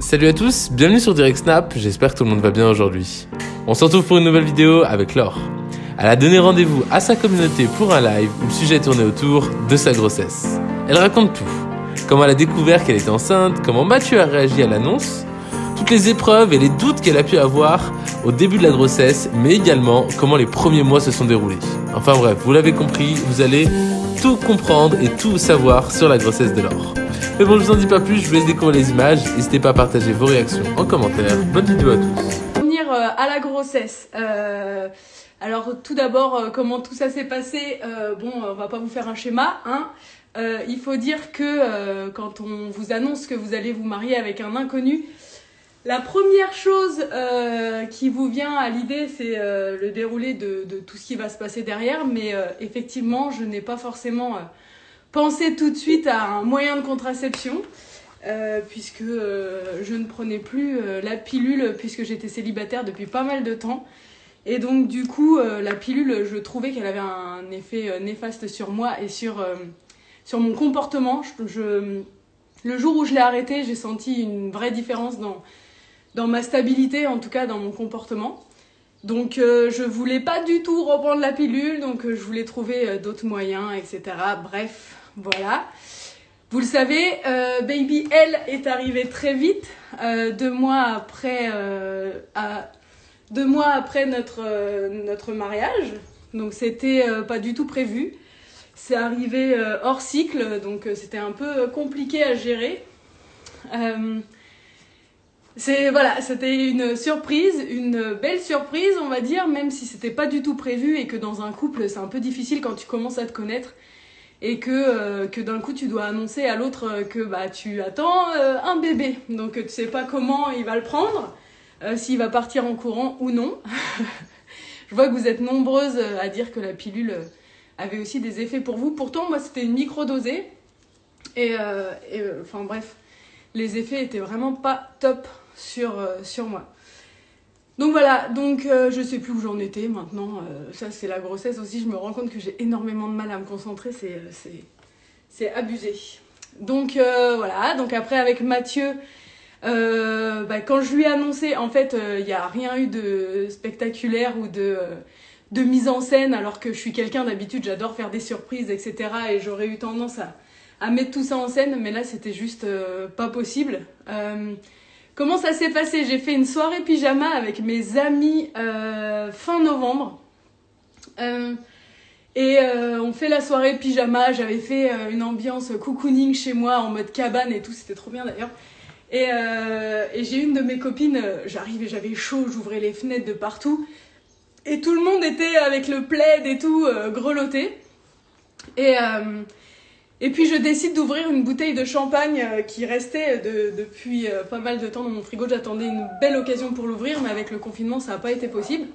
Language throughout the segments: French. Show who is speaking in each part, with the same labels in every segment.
Speaker 1: Salut à tous, bienvenue sur Direct Snap, j'espère que tout le monde va bien aujourd'hui. On se retrouve pour une nouvelle vidéo avec Laure. Elle a donné rendez-vous à sa communauté pour un live où le sujet tournait autour de sa grossesse. Elle raconte tout. Comment elle a découvert qu'elle était enceinte, comment Mathieu a réagi à l'annonce, toutes les épreuves et les doutes qu'elle a pu avoir au début de la grossesse, mais également comment les premiers mois se sont déroulés. Enfin bref, vous l'avez compris, vous allez tout comprendre et tout savoir sur la grossesse de Laure. Mais bon, je vous en dis pas plus, je vous laisse découvrir les images. N'hésitez pas à partager vos réactions en commentaire. Bonne vidéo à tous.
Speaker 2: Revenir à la grossesse. Alors tout d'abord, comment tout ça s'est passé. Bon, on va pas vous faire un schéma, hein. Il faut dire que quand on vous annonce que vous allez vous marier avec un inconnu, la première chose qui vous vient à l'idée, c'est le déroulé de tout ce qui va se passer derrière. Mais effectivement, je n'ai pas forcément pensé tout de suite à un moyen de contraception, puisque je ne prenais plus la pilule, puisque j'étais célibataire depuis pas mal de temps. Et donc du coup, la pilule, je trouvais qu'elle avait un effet néfaste sur moi et sur mon comportement. Le jour où je l'ai arrêtée, j'ai senti une vraie différence dans ma stabilité, en tout cas dans mon comportement. Donc je voulais pas du tout reprendre la pilule, donc je voulais trouver d'autres moyens, etc. Bref, voilà. Vous le savez, Baby L est arrivé très vite, 2 mois après, 2 mois après notre mariage. Donc c'était pas du tout prévu. C'est arrivé hors cycle, donc c'était un peu compliqué à gérer. C'était une surprise, une belle surprise, on va dire, même si c'était pas du tout prévu et que dans un couple, c'est un peu difficile quand tu commences à te connaître et que d'un coup, tu dois annoncer à l'autre que tu attends un bébé. Donc, tu sais pas comment il va le prendre, s'il va partir en courant ou non. Je vois que vous êtes nombreuses à dire que la pilule avait aussi des effets pour vous. Pourtant, moi, c'était une microdosée enfin bref, les effets étaient vraiment pas top sur moi. Donc voilà, je sais plus où j'en étais maintenant. Ça, c'est la grossesse aussi. Je me rends compte que j'ai énormément de mal à me concentrer. C'est abusé. Donc voilà, donc après avec Mathieu, quand je lui ai annoncé, en fait, il n'y a rien eu de spectaculaire ou de mise en scène, alors que je suis quelqu'un d'habitude, j'adore faire des surprises, etc. Et j'aurais eu tendance à mettre tout ça en scène, mais là, c'était juste pas possible. Comment ça s'est passé? J'ai fait une soirée pyjama avec mes amis fin novembre. On fait la soirée pyjama. J'avais fait une ambiance cocooning chez moi en mode cabane et tout. C'était trop bien d'ailleurs. Et j'ai une de mes copines, j'arrivais, j'avais chaud, j'ouvrais les fenêtres de partout. Et tout le monde était avec le plaid et tout, grelotté. Et puis je décide d'ouvrir une bouteille de champagne qui restait depuis pas mal de temps dans mon frigo. J'attendais une belle occasion pour l'ouvrir, mais avec le confinement, ça n'a pas été possible.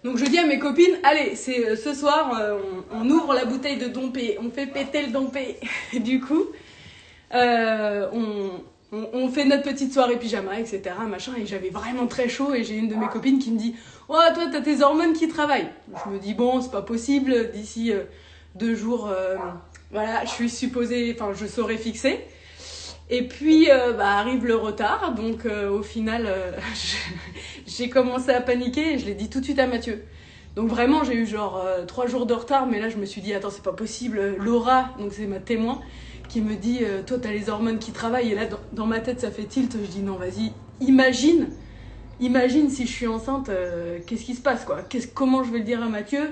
Speaker 2: Donc je dis à mes copines, allez, c'est ce soir, on ouvre la bouteille de Dompé, on fait péter le Dompé. Et du coup, on fait notre petite soirée pyjama, etc. Machin, et j'avais vraiment très chaud, et j'ai une de mes copines qui me dit, oh, toi, t'as tes hormones qui travaillent. Je me dis, bon, c'est pas possible, d'ici 2 jours... Voilà, je saurais fixer. Et puis, arrive le retard. Donc, au final, j'ai commencé à paniquer et je l'ai dit tout de suite à Mathieu. Donc, vraiment, j'ai eu 3 jours de retard. Mais là, je me suis dit, attends, c'est pas possible. Laura, donc c'est ma témoin, qui me dit, toi, t'as les hormones qui travaillent. Et là, dans ma tête, ça fait tilt. Je dis, non, vas-y, imagine si je suis enceinte, qu'est-ce qui se passe, quoi? Comment je vais le dire à Mathieu?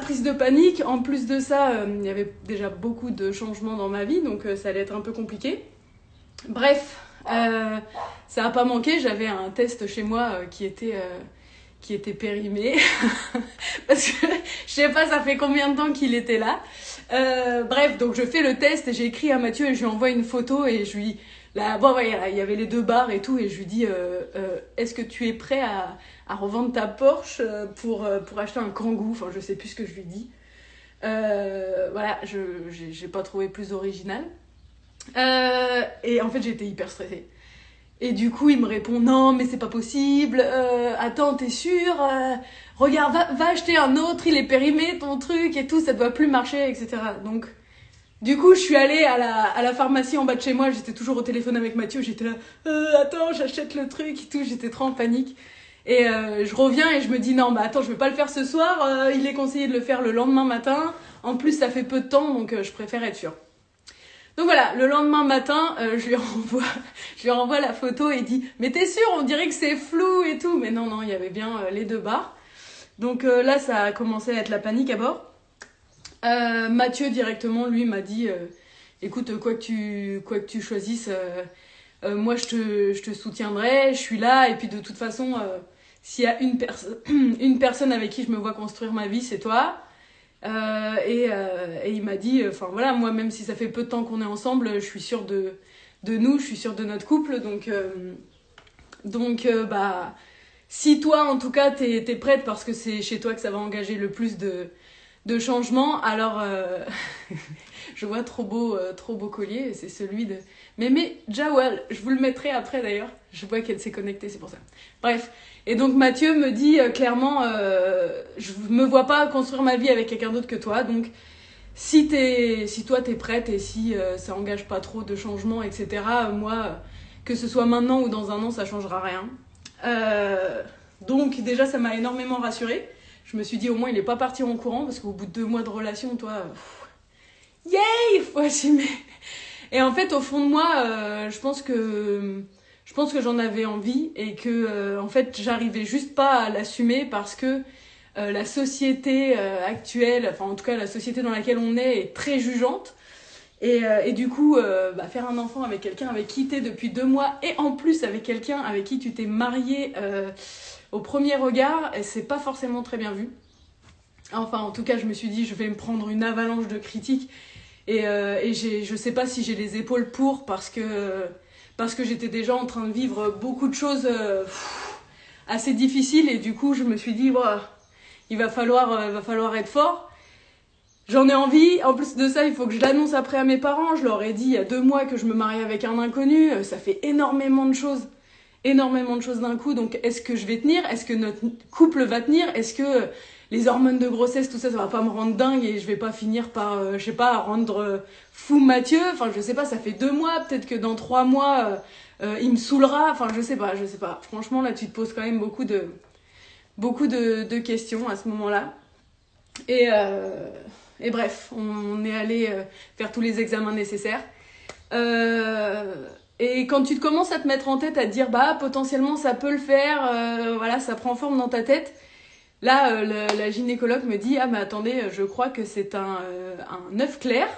Speaker 2: Prise de panique. En plus de ça, il y avait déjà beaucoup de changements dans ma vie, donc ça allait être un peu compliqué. Bref, ça n'a pas manqué. J'avais un test chez moi qui était périmé parce que je sais pas, ça fait combien de temps qu'il était là. Bref, donc je fais le test et j'ai écrit à Mathieu et je lui envoie une photo et je lui il y avait les 2 barres et tout, et je lui dis est-ce que tu es prêt à revendre ta Porsche pour acheter un Kangoo? Enfin, je sais plus ce que je lui dis. Voilà, j'ai pas trouvé plus original. Et en fait, j'étais hyper stressée. Et du coup, il me répond non, mais c'est pas possible. Attends, t'es sûre? Regarde, va acheter un autre, il est périmé ton truc et tout, ça doit plus marcher, etc. Donc Du coup, je suis allée à la pharmacie en bas de chez moi. J'étais toujours au téléphone avec Mathieu. J'étais là, attends, j'achète le truc et tout. J'étais trop en panique. Et je reviens et je me dis, non, bah attends, je vais pas le faire ce soir. Il est conseillé de le faire le lendemain matin. En plus, ça fait peu de temps, donc je préfère être sûre. Donc voilà, le lendemain matin, je lui renvoie la photo et dit, mais t'es sûre, on dirait que c'est flou et tout. Mais non, il y avait bien les 2 barres. Donc là, ça a commencé à être la panique à bord. Mathieu directement, lui, m'a dit, écoute, quoi que tu choisisses, moi je te soutiendrai, je suis là. Et puis de toute façon, s'il y a une personne avec qui je me vois construire ma vie, c'est toi. Et il m'a dit, enfin voilà, moi même si ça fait peu de temps qu'on est ensemble, je suis sûre de nous, je suis sûre de notre couple, donc bah si toi en tout cas t'es prête parce que c'est chez toi que ça va engager le plus de changements, alors je vois trop beau collier, c'est celui de Mémé Jawel, je vous le mettrai après d'ailleurs, je vois qu'elle s'est connectée, c'est pour ça. Bref, et donc Mathieu me dit clairement, je me vois pas construire ma vie avec quelqu'un d'autre que toi, donc si toi t'es prête et si ça engage pas trop de changements, etc., moi, que ce soit maintenant ou dans un an, ça changera rien. Donc déjà ça m'a énormément rassurée. Je me suis dit au moins il est pas parti en courant parce qu'au bout de 2 mois de relation, toi, yay, faut assumer. Et en fait au fond de moi, je pense que j'en avais envie et que en fait j'arrivais juste pas à l'assumer parce que la société actuelle, enfin en tout cas la société dans laquelle on est très jugeante. Et du coup, faire un enfant avec quelqu'un avec qui t'es depuis 2 mois et en plus avec quelqu'un avec qui tu t'es marié au premier regard, c'est pas forcément très bien vu. Enfin, en tout cas, je me suis dit, je vais me prendre une avalanche de critiques et je sais pas si j'ai les épaules pour parce que j'étais déjà en train de vivre beaucoup de choses assez difficiles et du coup, je me suis dit, il va falloir être fort. J'en ai envie, en plus de ça, il faut que je l'annonce après à mes parents. Je leur ai dit il y a 2 mois que je me mariais avec un inconnu, ça fait énormément de choses d'un coup, donc est-ce que je vais tenir? Est-ce que notre couple va tenir? Est-ce que les hormones de grossesse, tout ça, ça va pas me rendre dingue et je vais pas finir par, je sais pas, rendre fou Mathieu? Enfin, je sais pas, ça fait 2 mois, peut-être que dans 3 mois, il me saoulera, enfin, je sais pas. Franchement, là, tu te poses quand même beaucoup de questions à ce moment-là. Et bref, on est allé faire tous les examens nécessaires. Et quand tu commences à te mettre en tête à te dire potentiellement ça peut le faire, voilà, ça prend forme dans ta tête. Là, la gynécologue me dit mais attendez, je crois que c'est un œuf clair,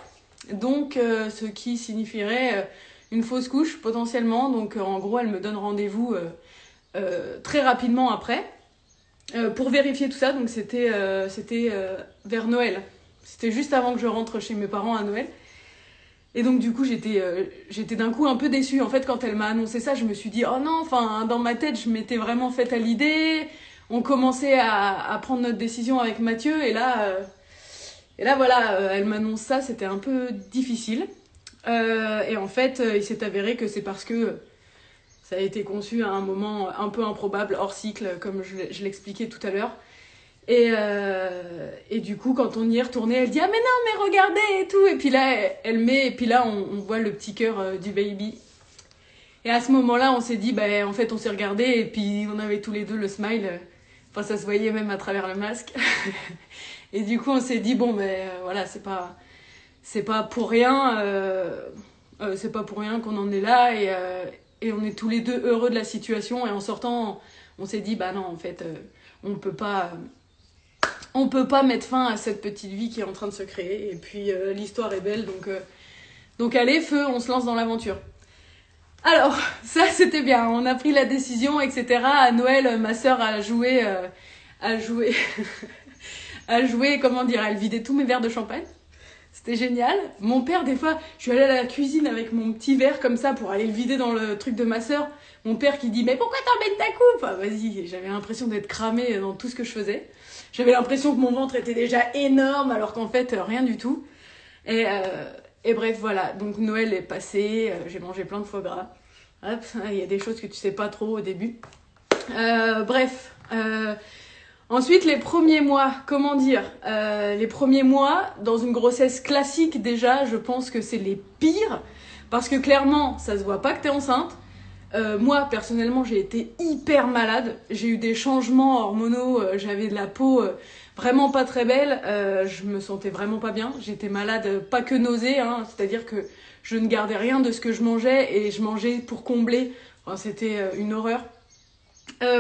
Speaker 2: donc ce qui signifierait une fausse couche potentiellement. Donc en gros, elle me donne rendez-vous très rapidement après pour vérifier tout ça. Donc c'était vers Noël. C'était juste avant que je rentre chez mes parents à Noël. Et donc du coup j'étais d'un coup un peu déçue. En fait quand elle m'a annoncé ça, je me suis dit oh non, enfin dans ma tête je m'étais vraiment faite à l'idée. On commençait à prendre notre décision avec Mathieu et là voilà, elle m'annonce ça, c'était un peu difficile. Et en fait il s'est avéré que c'est parce que ça a été conçu à un moment un peu improbable, hors cycle, comme je l'expliquais tout à l'heure. Et du coup, quand on y est retourné, elle dit ah mais non mais regardez et tout. Et puis là, elle met et puis là on voit le petit cœur du baby. Et à ce moment-là, on s'est dit en fait on s'est regardé et puis on avait tous les deux le smile. Enfin ça se voyait même à travers le masque. Et du coup on s'est dit voilà c'est pas pour rien. C'est pas pour rien qu'on en est là et on est tous les deux heureux de la situation. Et en sortant, on s'est dit non en fait on peut pas mettre fin à cette petite vie qui est en train de se créer. Et puis l'histoire est belle, donc allez, feu, on se lance dans l'aventure. Alors, ça c'était bien, on a pris la décision, etc. À Noël, ma sœur a joué, comment dire, elle vidait tous mes verres de champagne. C'était génial. Mon père, des fois, je suis allée à la cuisine avec mon petit verre comme ça pour aller le vider dans le truc de ma sœur. Mon père qui dit mais pourquoi t'emmènes ta coupe? Enfin, vas-y, j'avais l'impression d'être cramée dans tout ce que je faisais. J'avais l'impression que mon ventre était déjà énorme alors qu'en fait rien du tout. Et bref voilà, donc Noël est passé, j'ai mangé plein de foie gras. Hop, il y a des choses que tu sais pas trop au début. Ensuite, les premiers mois, comment dire, les premiers mois, dans une grossesse classique déjà, je pense que c'est les pires, parce que clairement, ça se voit pas que t'es enceinte. Moi, personnellement, j'ai été hyper malade, j'ai eu des changements hormonaux, j'avais de la peau vraiment pas très belle, je me sentais vraiment pas bien, j'étais malade, pas que nausée, hein, c'est-à-dire que je ne gardais rien de ce que je mangeais, et je mangeais pour combler, enfin, c'était une horreur.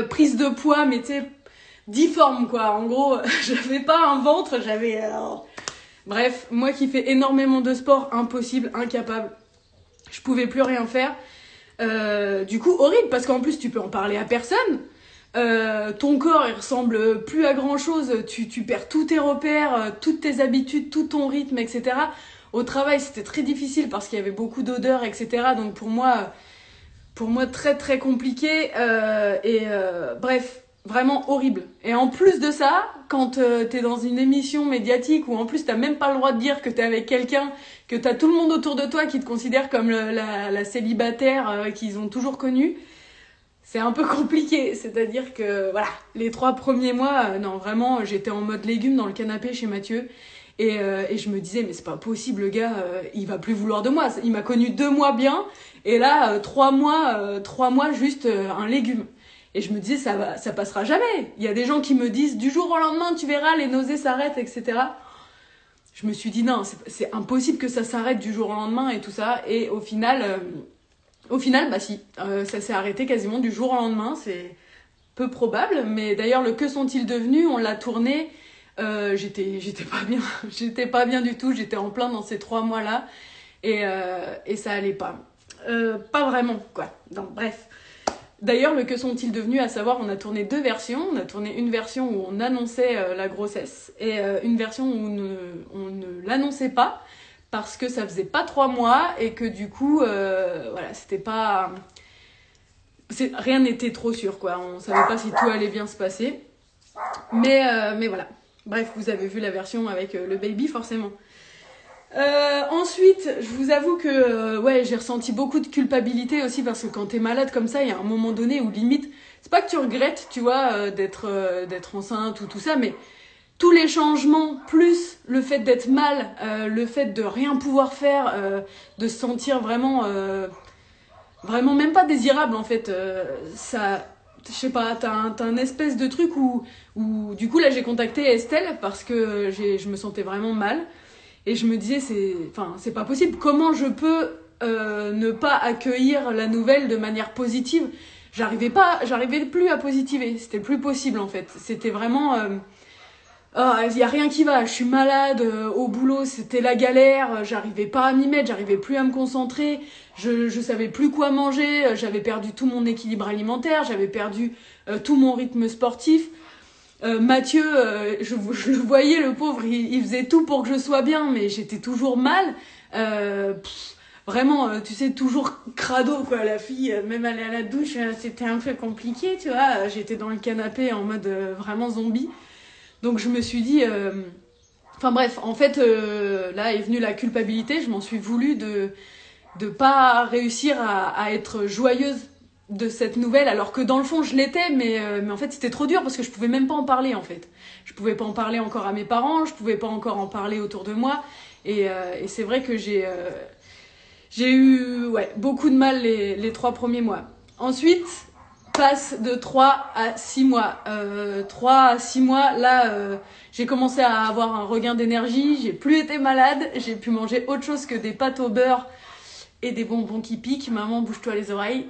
Speaker 2: Prise de poids, mais tu sais, difforme quoi, en gros j'avais pas un ventre, j'avais bref, moi qui fais énormément de sport, impossible, incapable, je pouvais plus rien faire. Du coup horrible, parce qu'en plus tu peux en parler à personne, ton corps il ressemble plus à grand chose, tu perds tous tes repères, toutes tes habitudes, tout ton rythme, etc. Au travail c'était très difficile parce qu'il y avait beaucoup d'odeurs, etc. Donc pour moi très très compliqué, bref, vraiment horrible. Et en plus de ça, quand t'es dans une émission médiatique où en plus t'as même pas le droit de dire que t'es avec quelqu'un, que t'as tout le monde autour de toi qui te considère comme la célibataire qu'ils ont toujours connue, c'est un peu compliqué. C'est-à-dire que voilà, les 3 premiers mois, non vraiment, j'étais en mode légume dans le canapé chez Mathieu. Et je me disais, mais c'est pas possible, le gars, il va plus vouloir de moi. Il m'a connu 2 mois bien, et là, 3 mois juste un légume. Et je me disais, ça passera jamais. Il y a des gens qui me disent, du jour au lendemain, tu verras, les nausées s'arrêtent, etc. Je me suis dit, non, c'est impossible que ça s'arrête du jour au lendemain et tout ça. Et au final, bah si, ça s'est arrêté quasiment du jour au lendemain. C'est peu probable, mais d'ailleurs, le Que sont-ils devenus, on l'a tourné. J'étais pas bien, j'étais pas bien du tout, j'étais en plein dans ces 3 mois-là, et ça allait pas. Pas vraiment, quoi. Donc, bref. D'ailleurs, le Que sont-ils devenus, à savoir, on a tourné 2 versions. On a tourné une version où on annonçait la grossesse, et une version où on ne l'annonçait pas, parce que ça faisait pas 3 mois, et que du coup, voilà, c'était pas... rien n'était trop sûr, quoi. On savait pas si tout allait bien se passer. Mais voilà. Bref, vous avez vu la version avec le baby, forcément. Ensuite, je vous avoue que ouais, j'ai ressenti beaucoup de culpabilité aussi, parce que quand t'es malade comme ça, il y a un moment donné où limite, c'est pas que tu regrettes, tu vois, d'être enceinte ou tout ça, mais tous les changements, plus le fait d'être mal, le fait de rien pouvoir faire, de se sentir vraiment même pas désirable en fait, ça... Je sais pas, t'as un espèce de truc où du coup là j'ai contacté Estelle parce que je me sentais vraiment mal, et je me disais c'est pas possible, comment je peux ne pas accueillir la nouvelle de manière positive. J'arrivais plus à positiver, c'était plus possible en fait, c'était vraiment y a rien qui va, je suis malade, au boulot c'était la galère, j'arrivais pas à m'y mettre, j'arrivais plus à me concentrer, je savais plus quoi manger, j'avais perdu tout mon équilibre alimentaire, j'avais perdu tout mon rythme sportif. Mathieu, je le voyais, le pauvre, il faisait tout pour que je sois bien, mais j'étais toujours mal. Vraiment, tu sais, toujours crado, quoi, la fille, même aller à la douche, c'était un peu compliqué, tu vois. J'étais dans le canapé en mode vraiment zombie. Donc je me suis dit... Enfin bref, en fait, là est venue la culpabilité, je m'en suis voulu de pas réussir à être joyeuse de cette nouvelle, alors que dans le fond je l'étais, mais en fait c'était trop dur parce que je pouvais même pas en parler en fait. Je pouvais pas en parler encore à mes parents, je pouvais pas encore en parler autour de moi, et c'est vrai que j'ai eu beaucoup de mal les 3 premiers mois. Ensuite, passe de 3 à 6 mois. 3 à 6 mois, là, j'ai commencé à avoir un regain d'énergie, j'ai plus été malade, j'ai pu manger autre chose que des pâtes au beurre et des bonbons qui piquent. Maman, bouge-toi les oreilles.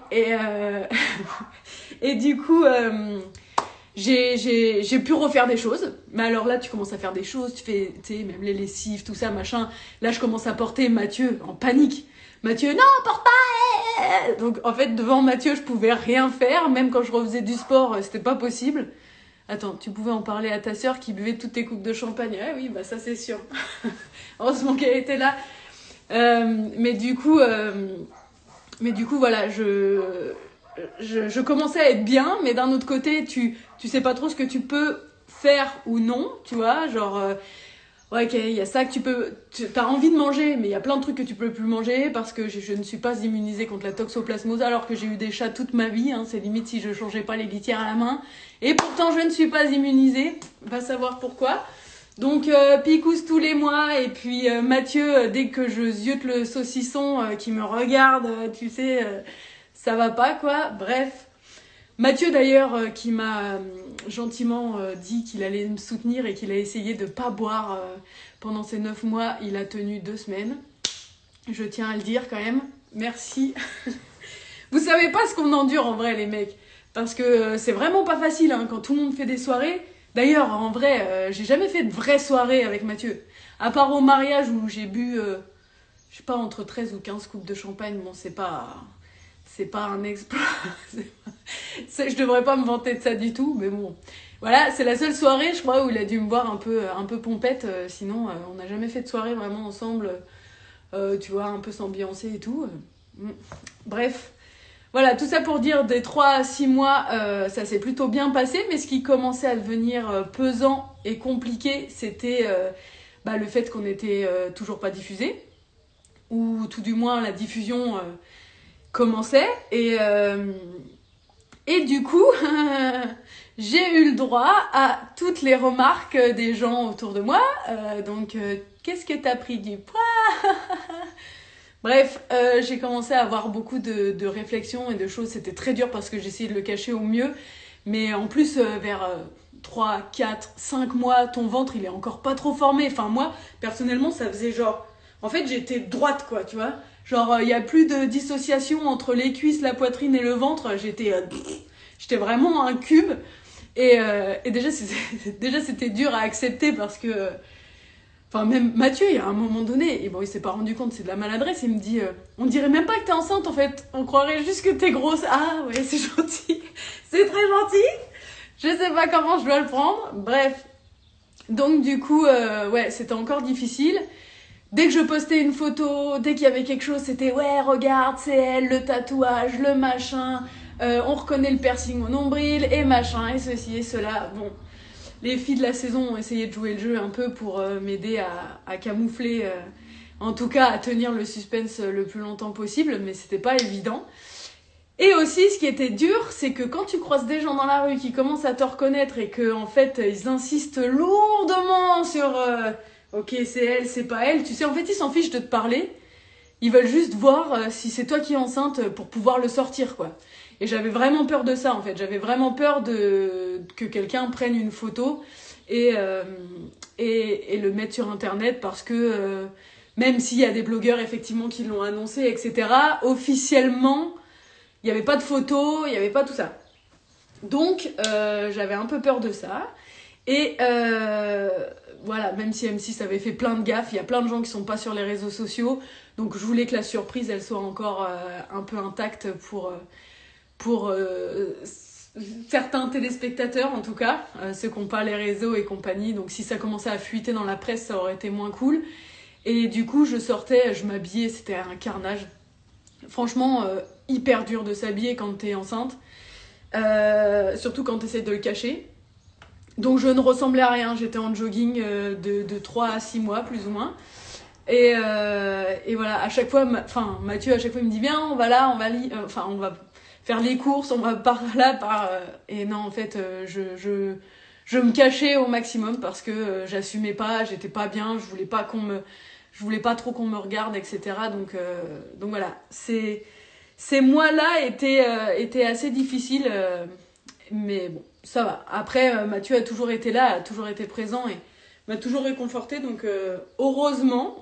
Speaker 2: Et du coup, j'ai pu refaire des choses. Mais alors là, tu commences à faire des choses, tu fais, tu sais, même les lessives, tout ça, machin. Là, je commence à porter Mathieu en panique. Mathieu, non, porte pas! Donc, en fait, devant Mathieu, je pouvais rien faire. Même quand je refaisais du sport, c'était pas possible. Attends, tu pouvais en parler à ta sœur qui buvait toutes tes coupes de champagne. Ah oui, bah ça, c'est sûr. Heureusement qu'elle était là. Mais du coup, voilà, je commençais à être bien, mais d'un autre côté, tu sais pas trop ce que tu peux faire ou non, tu vois, genre... Ouais, ok, il y a ça que t'as envie de manger, mais il y a plein de trucs que tu peux plus manger parce que je ne suis pas immunisée contre la toxoplasmose alors que j'ai eu des chats toute ma vie, hein, c'est limite si je changeais pas les litières à la main. Et pourtant je ne suis pas immunisée, va savoir pourquoi. Donc Picousse tous les mois et puis Mathieu, dès que je ziote le saucisson qui me regarde, tu sais, ça va pas quoi, bref. Mathieu d'ailleurs qui m'a gentiment dit qu'il allait me soutenir et qu'il a essayé de pas boire pendant ces 9 mois. Il a tenu 2 semaines. Je tiens à le dire quand même. Merci. Vous savez pas ce qu'on endure en vrai les mecs. Parce que c'est vraiment pas facile hein, quand tout le monde fait des soirées. D'ailleurs en vrai j'ai jamais fait de vraie soirée avec Mathieu. À part au mariage où j'ai bu je sais pas entre 13 ou 15 coupes de champagne. Bon c'est pas un exploit. Je devrais pas me vanter de ça du tout, mais bon. Voilà, c'est la seule soirée, je crois, où il a dû me voir un peu pompette. Sinon, on n'a jamais fait de soirée vraiment ensemble, tu vois, un peu s'ambiancer et tout. Bref, voilà, tout ça pour dire, des 3 à 6 mois, ça s'est plutôt bien passé, mais ce qui commençait à devenir pesant et compliqué, c'était le fait qu'on n'était toujours pas diffusé, ou tout du moins la diffusion commençait, et du coup, j'ai eu le droit à toutes les remarques des gens autour de moi. Qu'est-ce que t'as pris du poids? Bref, j'ai commencé à avoir beaucoup de réflexions et de choses. C'était très dur parce que j'essayais de le cacher au mieux. Mais en plus, vers 3, 4, 5 mois, ton ventre, il est encore pas trop formé. Enfin, moi, personnellement, ça faisait genre... En fait, j'étais droite, quoi, tu vois. Genre, il y a plus de dissociation entre les cuisses, la poitrine et le ventre. J'étais vraiment un cube. Et déjà, c'était dur à accepter parce que... Enfin, même Mathieu, il y a un moment donné, et bon, il s'est pas rendu compte, c'est de la maladresse, il me dit on dirait même pas que t'es enceinte, en fait. On croirait juste que t'es grosse. Ah, ouais, c'est gentil. C'est très gentil. Je sais pas comment je dois le prendre. Bref. Donc, du coup, ouais, c'était encore difficile. Dès que je postais une photo, dès qu'il y avait quelque chose, c'était ouais, regarde, c'est elle, le tatouage, le machin, on reconnaît le piercing au nombril, et machin, et ceci et cela. Bon, les filles de la saison ont essayé de jouer le jeu un peu pour m'aider à camoufler, en tout cas à tenir le suspense le plus longtemps possible, mais c'était pas évident. Et aussi, ce qui était dur, c'est que quand tu croises des gens dans la rue qui commencent à te reconnaître et que en fait, ils insistent lourdement sur ok, c'est elle, c'est pas elle. Tu sais, en fait, ils s'en fichent de te parler. Ils veulent juste voir si c'est toi qui es enceinte pour pouvoir le sortir, quoi. Et j'avais vraiment peur de ça, en fait. J'avais vraiment peur que quelqu'un prenne une photo et le mette sur Internet parce que même s'il y a des blogueurs, effectivement, qui l'ont annoncé, etc., officiellement, il n'y avait pas de photo, il n'y avait pas tout ça. Donc, j'avais un peu peur de ça. Et voilà, même si M6 avait fait plein de gaffes, il y a plein de gens qui sont pas sur les réseaux sociaux. Donc je voulais que la surprise, elle soit encore un peu intacte pour certains téléspectateurs, en tout cas, ceux qui n'ont pas les réseaux et compagnie. Donc si ça commençait à fuiter dans la presse, ça aurait été moins cool. Et du coup, je m'habillais, c'était un carnage. Franchement, hyper dur de s'habiller quand t'es enceinte. Surtout quand t'essaies de le cacher. Donc je ne ressemblais à rien, j'étais en jogging de 3 à 6 mois plus ou moins. Et voilà, à chaque fois, Mathieu à chaque fois il me dit viens, on va là, on va faire les courses, on va par là, et non en fait je me cachais au maximum parce que j'assumais pas, j'étais pas bien, je voulais pas trop qu'on me regarde, etc. Donc voilà, ces mois-là étaient assez difficiles, mais bon. Ça va. Après, Mathieu a toujours été là, a toujours été présent et m'a toujours réconforté. Donc, heureusement.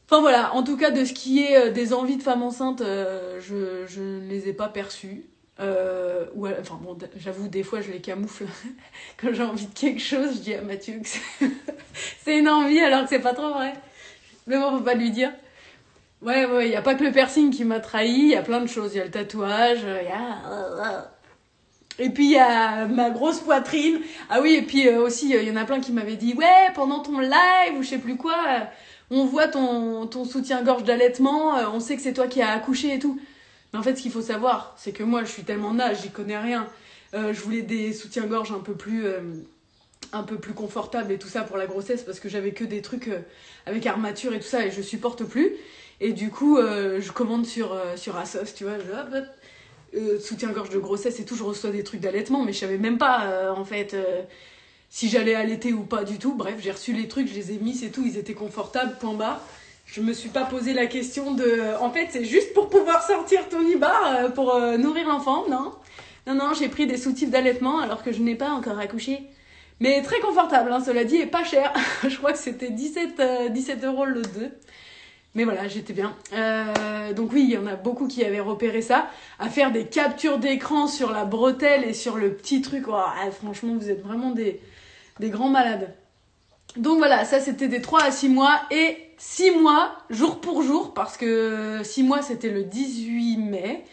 Speaker 2: Enfin voilà, en tout cas, de ce qui est des envies de femme enceinte, je ne les ai pas perçues. Enfin bon, j'avoue, des fois, je les camoufle. Quand j'ai envie de quelque chose, je dis à Mathieu que c'est une envie alors que c'est pas trop vrai. Mais bon, faut pas lui dire. Ouais, il n'y a pas que le piercing qui m'a trahi, il y a plein de choses. Il y a le tatouage, il y a... Et puis il y a ma grosse poitrine. Ah oui, et puis aussi il y en a plein qui m'avaient dit ouais, pendant ton live ou je sais plus quoi, on voit ton soutien-gorge d'allaitement, on sait que c'est toi qui as accouché et tout. Mais en fait, ce qu'il faut savoir, c'est que moi je suis tellement nage, j'y connais rien. Je voulais des soutiens-gorge un peu plus un peu plus confortable et tout ça pour la grossesse parce que j'avais que des trucs avec armature et tout ça et je supporte plus. Et du coup, je commande sur Asos, tu vois, soutien-gorge de grossesse et tout, je reçois des trucs d'allaitement, mais je savais même pas, en fait, si j'allais allaiter ou pas du tout. Bref, j'ai reçu les trucs, je les ai mis, c'est tout, ils étaient confortables, point barre. Je me suis pas posé la question de... En fait, c'est juste pour pouvoir sortir Tony Bar pour nourrir l'enfant, non. Non, j'ai pris des soutifs d'allaitement alors que je n'ai pas encore accouché. Mais très confortable, hein, cela dit, et pas cher. Je crois que c'était 17 € le 2. Mais voilà, j'étais bien. Donc oui, il y en a beaucoup qui avaient repéré ça. À faire des captures d'écran sur la bretelle et sur le petit truc. Oh, franchement, vous êtes vraiment des grands malades. Donc voilà, ça c'était des 3 à 6 mois. Et 6 mois, jour pour jour, parce que 6 mois c'était le 18 mai.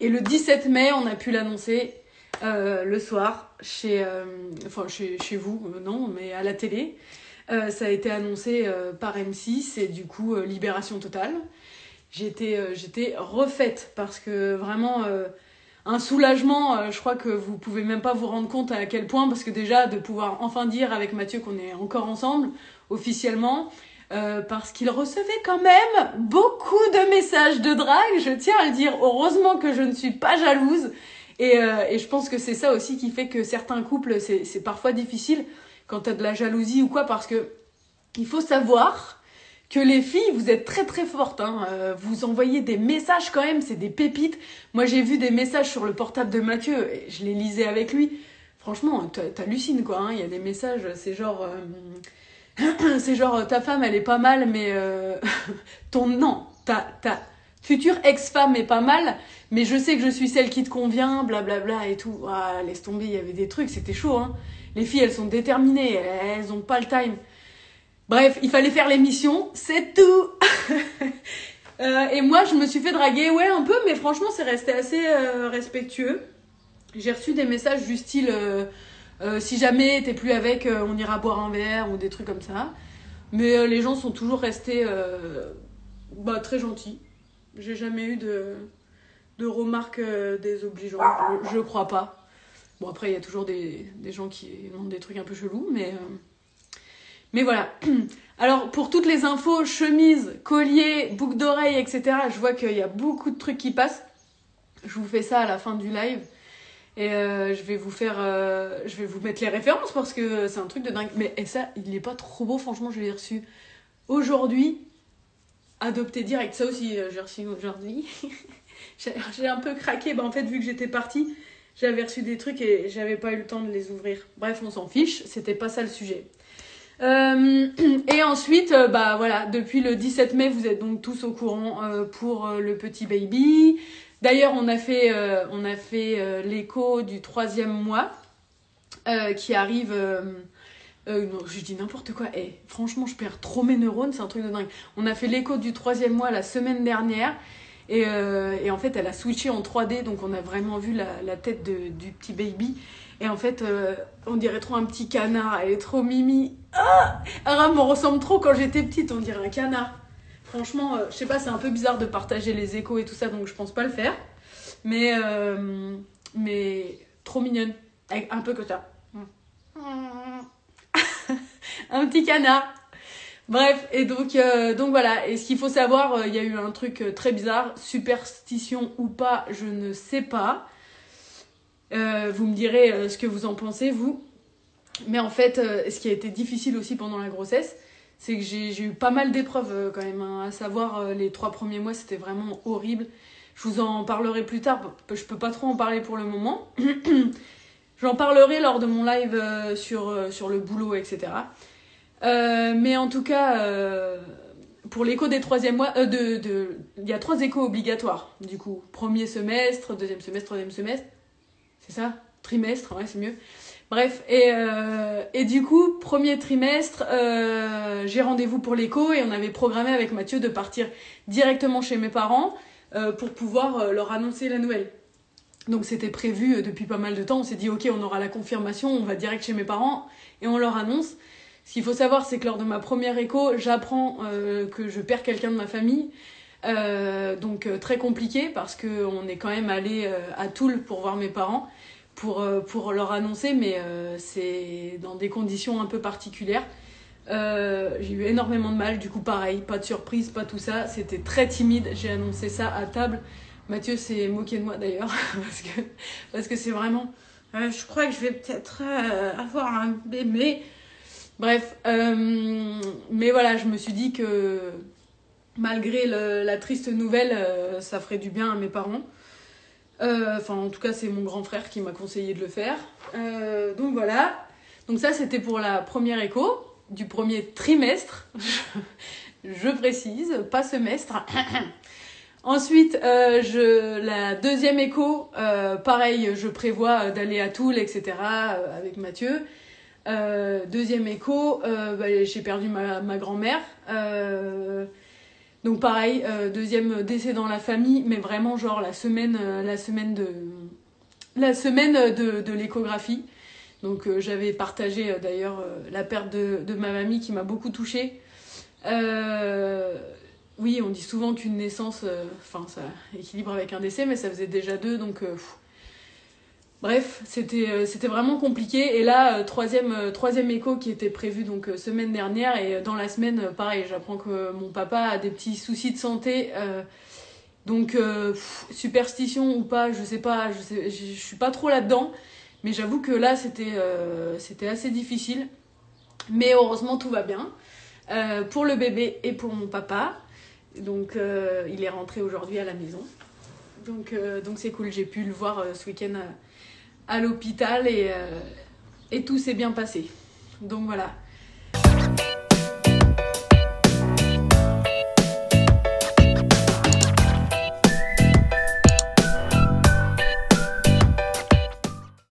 Speaker 2: Et le 17 mai, on a pu l'annoncer le soir chez vous, non, mais à la télé. Ça a été annoncé par M6 et du coup, libération totale. J'étais refaite parce que vraiment, un soulagement, je crois que vous pouvez même pas vous rendre compte à quel point, parce que déjà, de pouvoir enfin dire avec Mathieu qu'on est encore ensemble, officiellement, parce qu'il recevait quand même beaucoup de messages de drague, je tiens à le dire, heureusement que je ne suis pas jalouse, et je pense que c'est ça aussi qui fait que certains couples, c'est parfois difficile quand t'as de la jalousie ou quoi, parce que il faut savoir que les filles, vous êtes très très fortes, hein. Vous envoyez des messages quand même, c'est des pépites. Moi j'ai vu des messages sur le portable de Mathieu, et je les lisais avec lui. Franchement, t'hallucines quoi, hein. Il y a des messages, c'est genre ta femme elle est pas mal, mais ta future ex-femme est pas mal, mais je sais que je suis celle qui te convient, blablabla et tout. Ah, laisse tomber, il y avait des trucs, c'était chaud, hein. Les filles, elles sont déterminées, elles ont pas le time. Bref, il fallait faire l'émission, c'est tout. Et moi, je me suis fait draguer, ouais, un peu, mais franchement, c'est resté assez respectueux. J'ai reçu des messages du style si jamais t'es plus avec, on ira boire un verre ou des trucs comme ça. Mais les gens sont toujours restés très gentils. J'ai jamais eu de remarques désobligeantes, je crois pas. Bon, après, il y a toujours des gens qui demandent des trucs un peu chelous, mais voilà. Alors, pour toutes les infos, chemises, colliers, boucles d'oreilles, etc., je vois qu'il y a beaucoup de trucs qui passent. Je vous fais ça à la fin du live. Et je vais vous mettre les références parce que c'est un truc de dingue. Mais ça, il est pas trop beau, franchement, je l'ai reçu aujourd'hui. Adopté direct, ça aussi, j'ai reçu aujourd'hui. J'ai un peu craqué, en fait, vu que j'étais partie. J'avais reçu des trucs et j'avais pas eu le temps de les ouvrir. Bref, on s'en fiche, c'était pas ça le sujet. Et ensuite, voilà, depuis le 17 mai, vous êtes donc tous au courant pour le petit baby. D'ailleurs, on a fait l'écho du 3e mois qui arrive... non, je dis n'importe quoi. Franchement, je perds trop mes neurones, c'est un truc de dingue. On a fait l'écho du 3e mois la semaine dernière. Et en fait, elle a switché en 3D, donc on a vraiment vu la tête du petit baby. Et en fait, on dirait trop un petit canard. Elle est trop mimi. Ah, Aram me ressemble trop quand j'étais petite, on dirait un canard. Franchement, je sais pas, c'est un peu bizarre de partager les échos et tout ça, donc je pense pas le faire. Mais trop mignonne. Avec un peu que ça. Un petit canard. Bref, et donc voilà. Et ce qu'il faut savoir, il y a eu un truc très bizarre. Superstition ou pas, je ne sais pas. Vous me direz ce que vous en pensez, vous. Mais en fait, ce qui a été difficile aussi pendant la grossesse, c'est que j'ai eu pas mal d'épreuves quand même. Hein. À savoir, les 3 premiers mois, c'était vraiment horrible. Je vous en parlerai plus tard. Je peux pas trop en parler pour le moment. J'en parlerai lors de mon live sur le boulot, etc. Mais en tout cas, pour l'écho des 3e mois, il y a 3 échos obligatoires. Du coup, 1er semestre, 2e semestre, 3e semestre. C'est ça ? Trimestre, ouais, c'est mieux. Bref, et du coup, 1er trimestre, j'ai rendez-vous pour l'écho et on avait programmé avec Mathieu de partir directement chez mes parents pour pouvoir leur annoncer la nouvelle. Donc c'était prévu depuis pas mal de temps. On s'est dit, ok, on aura la confirmation, on va direct chez mes parents et on leur annonce. Ce qu'il faut savoir, c'est que lors de ma première écho, j'apprends que je perds quelqu'un de ma famille. Donc très compliqué parce qu'on est quand même allé à Toul pour voir mes parents. pour leur annoncer, mais c'est dans des conditions un peu particulières. J'ai eu énormément de mal, du coup pareil, pas de surprise, pas tout ça, c'était très timide, j'ai annoncé ça à table. Mathieu s'est moqué de moi d'ailleurs, parce que c'est vraiment... je crois que je vais peut-être avoir un bébé. Bref, mais voilà, je me suis dit que malgré la triste nouvelle, ça ferait du bien à mes parents. Enfin, en tout cas, c'est mon grand frère qui m'a conseillé de le faire. Donc voilà. Donc ça, c'était pour la première écho du premier trimestre. Je précise, pas semestre. Ensuite, la deuxième écho, pareil, je prévois d'aller à Toul, etc. Avec Mathieu. Deuxième écho, j'ai perdu ma grand-mère. Donc pareil, deuxième décès dans la famille, mais vraiment genre la semaine de l'échographie. Donc j'avais partagé d'ailleurs la perte de ma mamie qui m'a beaucoup touchée. Oui, on dit souvent qu'une naissance, ça équilibre avec un décès, mais ça faisait déjà 2, donc... Bref, c'était vraiment compliqué. Et là, troisième écho qui était prévu donc semaine dernière. Et dans la semaine, pareil, j'apprends que mon papa a des petits soucis de santé. Donc, superstition ou pas, je sais pas, je suis pas trop là-dedans. Mais j'avoue que là, c'était assez difficile. Mais heureusement, tout va bien. Pour le bébé et pour mon papa. Donc, il est rentré aujourd'hui à la maison. Donc c'est cool, j'ai pu le voir ce week-end à l'hôpital et tout s'est bien passé. Donc voilà.